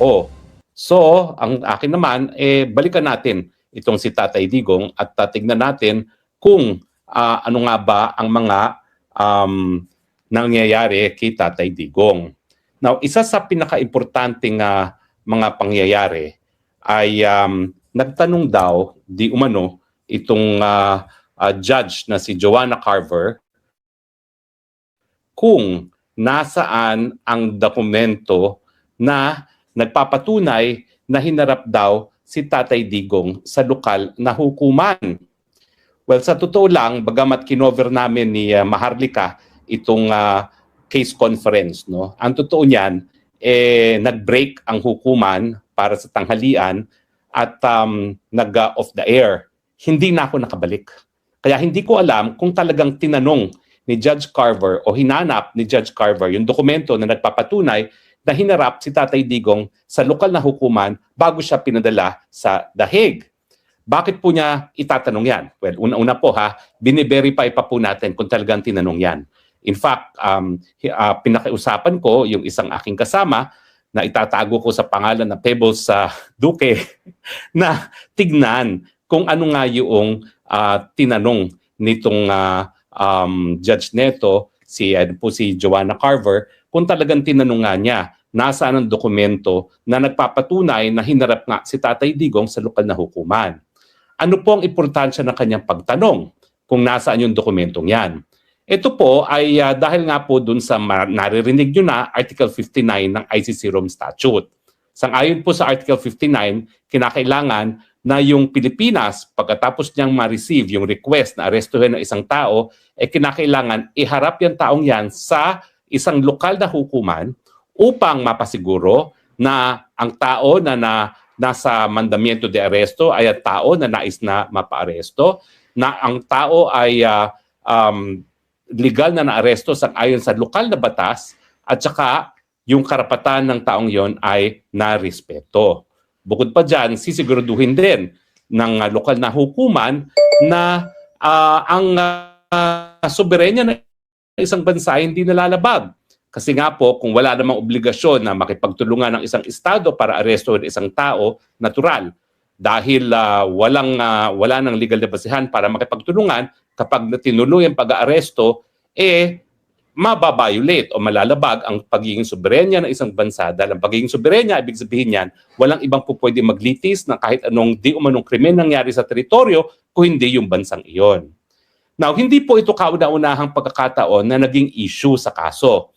trabaho. So, ang akin naman, balikan natin itong si Tatay Digong at tignan natin kung ano nga ba ang mga nangyayari kay Tatay Digong. Now, isa sa pinaka-importanting mga pangyayari ay nagtanong daw di umano itong judge na si Joanna Carver kung nasaan ang dokumento na nagpapatunay na hinarap daw si Tatay Digong sa lokal na hukuman. Well, sa totoo lang, bagamat kinover namin ni Maharlika itong case conference, no? Ang totoo niyan, nag-break ang hukuman para sa tanghalian at nag-off the air. Hindi na ako nakabalik. Kaya hindi ko alam kung talagang tinanong ni Judge Carver o hinanap ni Judge Carver yung dokumento na nagpapatunay na hinarap si Tatay Digong sa lokal na hukuman bago siya pinadala sa The Hague. Bakit po niya itatanong yan? Well, una-una po bine-verify pa po natin kung talagang tinanong yan. In fact, pinakiusapan ko yung isang aking kasama na itatago ko sa pangalan na Pebbles Duque na tignan kung ano nga yung tinanong nitong judge neto, si Joanna Carver, kung talagang tinanong nga niya nasaan ang dokumento na nagpapatunay na hinarap nga si Tatay Digong sa lokal na hukuman. Ano po ang importansya ng kanyang pagtanong kung nasaan yung dokumentong yan? Ito po ay dahil nga po dun sa naririnig nyo na Article 59 ng ICC Rome Statute. Sang-ayon po sa Article 59, kinakailangan na yung Pilipinas, pagkatapos niyang ma-receive yung request na arestuhin ng isang tao, kinakailangan iharap yung taong yan sa isang lokal na hukuman upang mapasiguro na ang tao na nasa mandamiento de aresto ay ang tao na nais na mapaaresto, na ang tao ay legal na naaresto sang-ayon sa lokal na batas, at saka yung karapatan ng taong yon ay narespeto. Bukod pa dyan, sisiguraduhin din ng lokal na hukuman na ang soberenya ng isang bansa hindi nalalabag. Kasi nga po, kung wala namang obligasyon na makipagtulungan ng isang estado para arestuhin isang tao, natural. Dahil wala nang legal na basihan para makipagtulungan, kapag tinuloy ang pag-aaresto, mababiolate o malalabag ang pagiging soberenya ng isang bansa. Dahil ang pagiging soberenya, ibig sabihin yan, walang ibang po pwede maglitis ng kahit anong di umanong krimen nangyari sa teritoryo kung hindi yung bansang iyon. Now, hindi po ito kauna-unahang pagkakataon na naging issue sa kaso.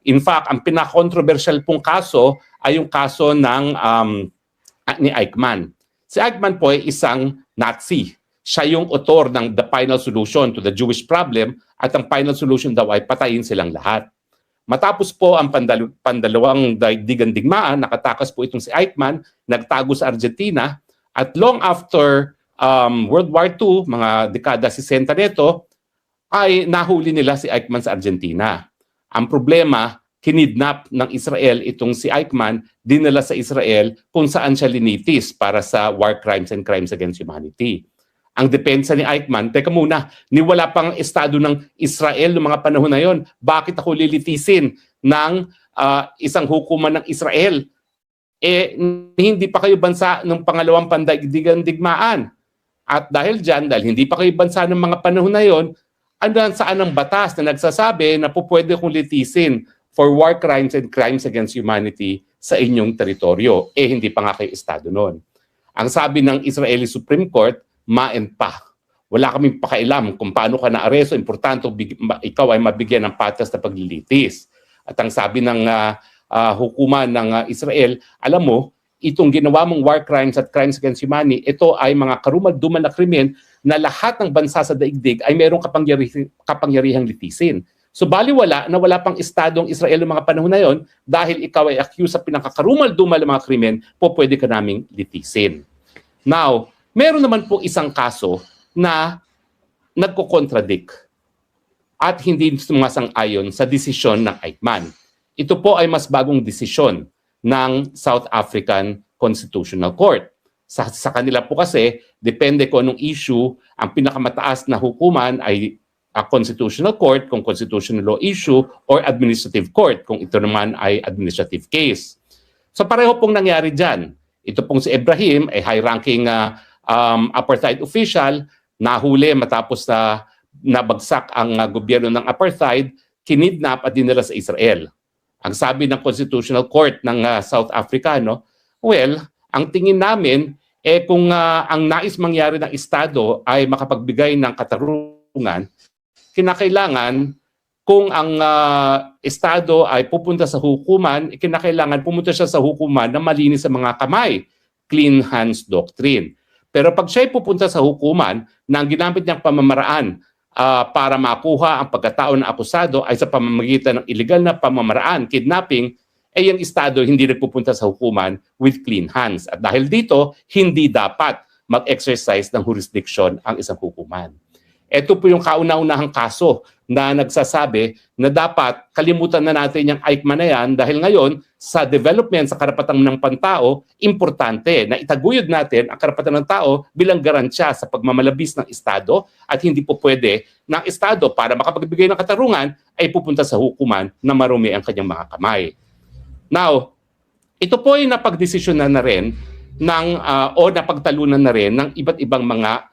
In fact, ang pinaka-controversial pong kaso ay yung kaso ni Eichmann. Si Eichmann po ay isang Nazi. Siya yung author ng The Final Solution to the Jewish Problem, at ang final solution daw ay patayin silang lahat. Matapos po ang pandalawang daigdigan digmaan, nakatakas po itong si Eichmann, nagtago sa Argentina, at long after World War II, mga dekada 60 nito, ay nahuli nila si Eichmann sa Argentina. Ang problema, kinidnap ng Israel itong si Eichmann, dinala sa Israel kung saan siya linitis para sa war crimes and crimes against humanity. Ang depensa ni Eichmann, teka muna, niwala pang estado ng Israel noong mga panahon na yon. Bakit ako lilitisin ng isang hukuman ng Israel? Hindi pa kayo bansa ng pangalawang pandaigdigan digmaan. At dahil dyan, dahil hindi pa kayo bansa ng mga panahon na yon, saan ang batas na nagsasabi na po pwede kong litisin for war crimes and crimes against humanity sa inyong teritoryo? Hindi pa nga kayo estado noon. Ang sabi ng Israeli Supreme Court, maen pa. Wala kaming pakailam kung paano ka naaresto. Importante ikaw ay mabigyan ng patas na paglilitis. At ang sabi ng hukuman ng Israel, alam mo, itong ginawa mong war crimes at crimes against humanity, ito ay mga karumal-dumal na krimen na lahat ng bansa sa daigdig ay mayroong kapangyarihang litisin. So baliwala na wala pang estadong Israel ng mga panahon na yon, dahil ikaw ay accused sa pinakakarumal-dumal na mga krimen, pwede ka naming litisin. Now, meron naman po isang kaso na nagko-contradict at hindi sumasang-ayon sa desisyon ng Eichmann. Ito po ay mas bagong desisyon ng South African Constitutional Court. Sa kanila po kasi, depende kung anong issue, ang pinakamataas na hukuman ay a Constitutional Court kung constitutional law issue or Administrative Court kung ito naman ay administrative case. So pareho pong nangyari dyan. Ito pong si Ibrahim, ay high-ranking apartheid official, nahuli matapos na nabagsak ang gobyerno ng apartheid, kinidnap at dinala sa Israel. Ang sabi ng Constitutional Court ng South Africa, no, well, ang tingin namin, kung ang nais mangyari ng Estado ay makapagbigay ng katarungan, kinakailangan kung ang Estado ay pupunta sa hukuman, kinakailangan pumunta siya sa hukuman na malinis sa mga kamay, clean hands doctrine. Pero pag siya ay pupunta sa hukuman na ang ginamit niyang pamamaraan para makuha ang pagkatao ng akusado ay sa pamamagitan ng illegal na pamamaraan, kidnapping, yung Estado hindi nagpupunta sa hukuman with clean hands. At dahil dito, hindi dapat mag-exercise ng jurisdiction ang isang hukuman. Ito po yung kauna-unahang kaso na nagsasabi na dapat kalimutan na natin yung Eichmann na yan dahil ngayon sa development sa karapatan ng pantao, importante na itaguyod natin ang karapatan ng tao bilang garansya sa pagmamalabis ng Estado at hindi po pwede ng Estado para makapagbigay ng katarungan ay pupunta sa hukuman na marumi ang kanyang mga kamay. Now, ito po ay napagdesisyonan na rin ng, o napagtalunan na rin ng iba't ibang mga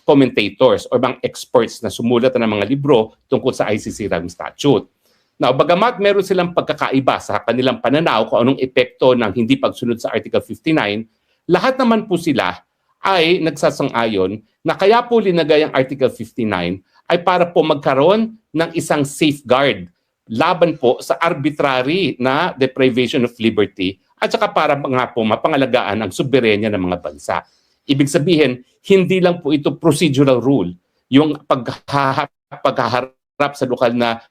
commentators or mga experts na sumulat ng mga libro tungkol sa ICC Rome Statute. Now, bagamat meron silang pagkakaiba sa kanilang pananaw kung anong epekto ng hindi pagsunod sa Article 59, lahat naman po sila ay nagsasang-ayon na kaya po linagay ang Article 59 ay para po magkaroon ng isang safeguard laban po sa arbitrary na deprivation of liberty at saka para nga po mapangalagaan ang soberenya ng mga bansa. Ibig sabihin, hindi lang po ito procedural rule, yung paghaharap sa lokal na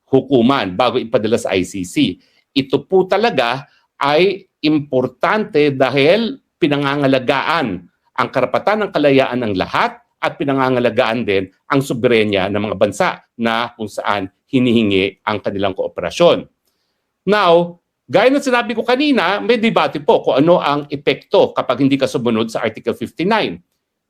hukuman bago ipadala sa ICC. Ito po talaga ay importante dahil pinangangalagaan ang karapatan ng kalayaan ng lahat at pinangangalagaan din ang soberenya ng mga bansa na kung saan hinihingi ang kanilang kooperasyon. Now, gaya ng sinabi ko kanina, may debate po kung ano ang epekto kapag hindi ka sumunod sa Article 59.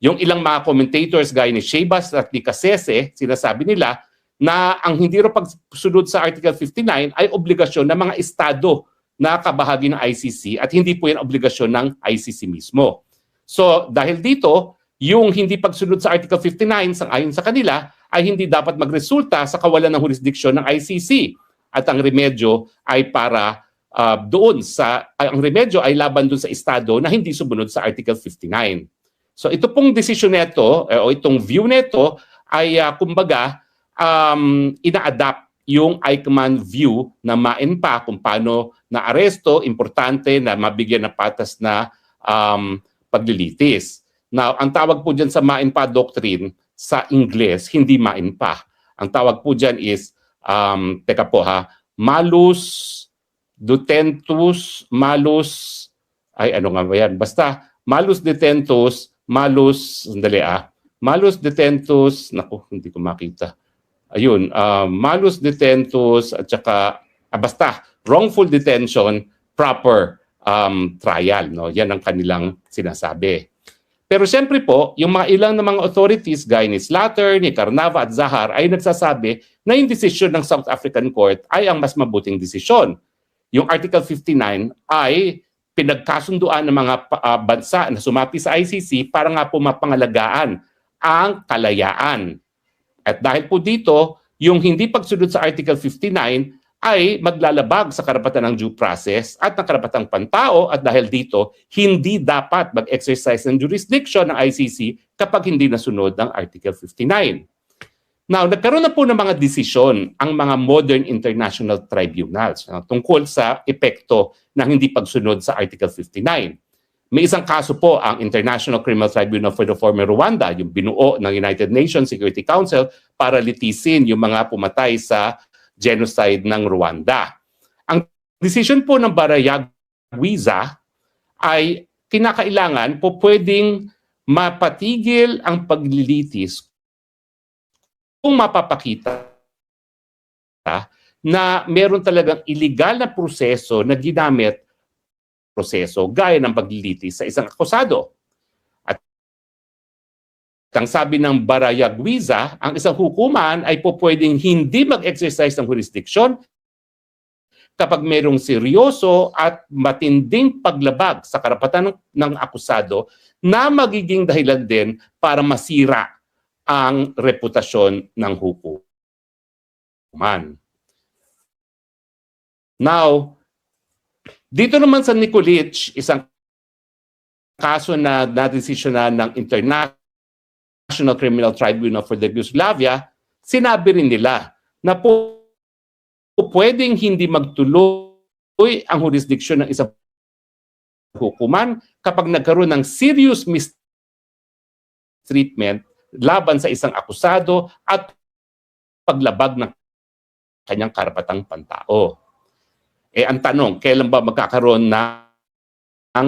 Yung ilang mga commentators gaya ni Shebas at ni Kasese, sinasabi nila na ang hindi rin pagsunod sa Article 59 ay obligasyon ng mga estado na kabahagi ng ICC at hindi po yan obligasyon ng ICC mismo. So dahil dito, yung hindi pagsunod sa Article 59 ayon sa kanila ay hindi dapat magresulta sa kawalan ng jurisdiksyon ng ICC at ang remedyo ay para ang remedyo ay laban doon sa estado na hindi sumunod sa Article 59. So ito pong desisyon nito o itong view nito ay kumbaga ina-adapt yung Eichmann view na MAENPA kung paano na aresto, importante na mabigyan ng patas na paglilitis. Now, ang tawag po dyan sa MAENPA doctrine sa Ingles, hindi MAENPA. Ang tawag po dyan is, teka po ha, malus detentus, malus, ay ano nga ba yan? Basta, malus detentus, malus, sandali malus detentus, naku, hindi ko makita. Ayun, malus detentus, at saka, basta, wrongful detention, proper trial. No? Yan ang kanilang sinasabi. Pero siyempre po, yung mga ilang na mga authorities, gaya ni Slatter, ni Carnava at Zahar, ay nagsasabi na yung desisyon ng South African Court ay ang mas mabuting desisyon. Yung Article 59 ay pinagkasunduan ng mga bansa na sumapi sa ICC para nga po mapangalagaan ang kalayaan. At dahil po dito, yung hindi pagsunod sa Article 59 ay maglalabag sa karapatan ng due process at ng karapatang pantao at dahil dito, hindi dapat mag-exercise ng jurisdiction ng ICC kapag hindi nasunod ng Article 59. Now, nagkaroon na po ng mga desisyon ang mga modern international tribunals tungkol sa epekto ng hindi pagsunod sa Article 59. May isang kaso po ang International Criminal Tribunal for the former Rwanda, yung binuo ng United Nations Security Council para litisin yung mga pumatay sa genocide ng Rwanda. Ang decision po ng Barayagwiza ay kinakailangan po pwedeng mapatigil ang paglilitis kung mapapakita na meron talagang illegal na proseso na ginamit gaya ng paglilitis sa isang akusado. At ang sabi ng Barayagwiza, ang isang hukuman ay po pwedeng hindi mag-exercise ng jurisdiction kapag mayroong seryoso at matinding paglabag sa karapatan ng akusado na magiging dahilan din para masira ang reputasyon ng hukuman. Now, dito naman sa Nikolic, isang kaso na nadesisyonan ng International Criminal Tribunal for the Yugoslavia, sinabi rin nila na pwedeng hindi magtuloy ang jurisdiction ng isang hukuman kapag nagkaroon ng serious mistreatment laban sa isang akusado at paglabag ng kanyang karapatang pantao. Ang tanong, kailan ba magkakaroon ng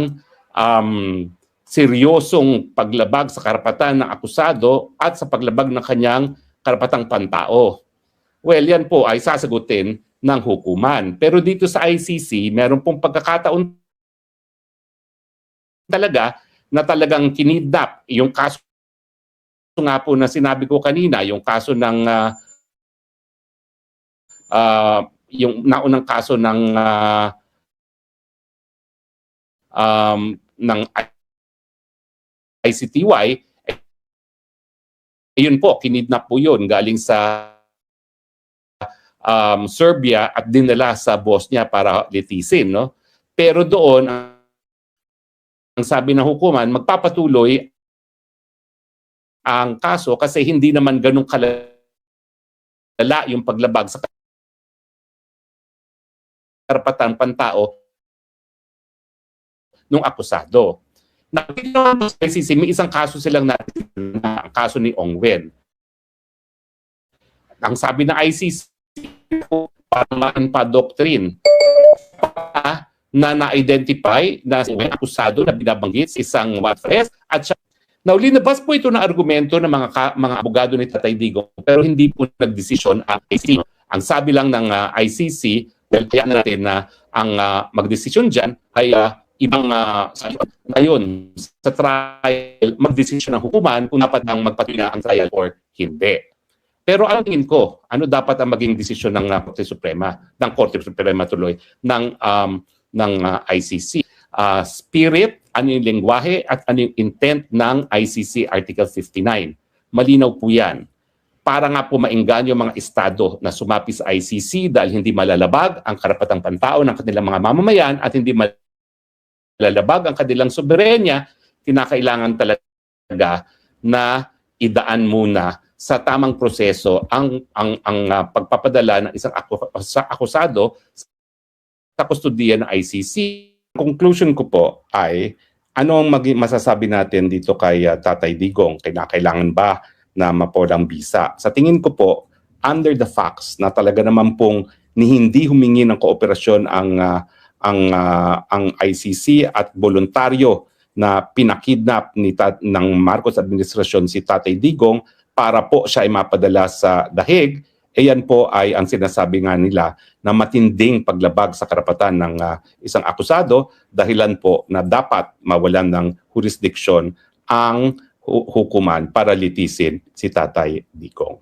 seryosong paglabag sa karapatan ng akusado at sa paglabag ng kanyang karapatang pantao? Well, yan po ay sasagutin ng hukuman. Pero dito sa ICC, meron pong pagkakataon talaga na talagang kinidnap. Yung kaso nga po na sinabi ko kanina, yung kaso ng yung naunang kaso ng ICTY, yun po, kinidnap po yun galing sa Serbia at dinala sa Bosnia para litisin, no? Pero doon, ang sabi ng hukuman, magpapatuloy ang kaso kasi hindi naman ganun kalala yung paglabag sa karapatan pantao ng akusado. May isang kaso silang natin, ang kaso ni Ong Wen. Ang sabi ng ICC, parang pa-doctrine na na-identify na may akusado na binabanggit sa isang witness at siya. Now, linabas po ito na argumento ng mga abogado ni Tatay Digong pero hindi po nagdesisyon ang ICC. Ang sabi lang ng ICC, well, kaya natin na ang magdesisyon dyan ay ibang ngayon sa trial, magdesisyon ng hukuman kung dapat ang magpatuloy na ang trial or hindi. Pero ang tingin ko, ano dapat ang maging desisyon ng Korte Suprema, ng Korte Suprema tuloy, ng ICC? Spirit, ano yung lengguwahe at ano yung intent ng ICC Article 59. Malinaw po yan. Para nga po maingganyo mga estado na sumapi sa ICC dahil hindi malalabag ang karapatang pantao ng kanilang mga mamamayan at hindi malalabag ang kanilang soberenya, kinakailangan talaga na idaan muna sa tamang proseso ang pagpapadala ng isang akusado sa kustodiya ng ICC. Conclusion ko po ay ano ang masasabi natin dito kay Tatay Digong? Kailangan ba na mapolang bisa? Sa tingin ko po, under the facts na talaga naman pong hindi humingi ng kooperasyon ang ICC at voluntaryo na pinakidnap ng Marcos administrasyon si Tatay Digong para po siya ay mapadala sa dahig, yan po ay ang sinasabi nga nila na matinding paglabag sa karapatan ng isang akusado, dahilan po na dapat mawalan ng jurisdiction ang hukuman para litisin si Tatay Digong.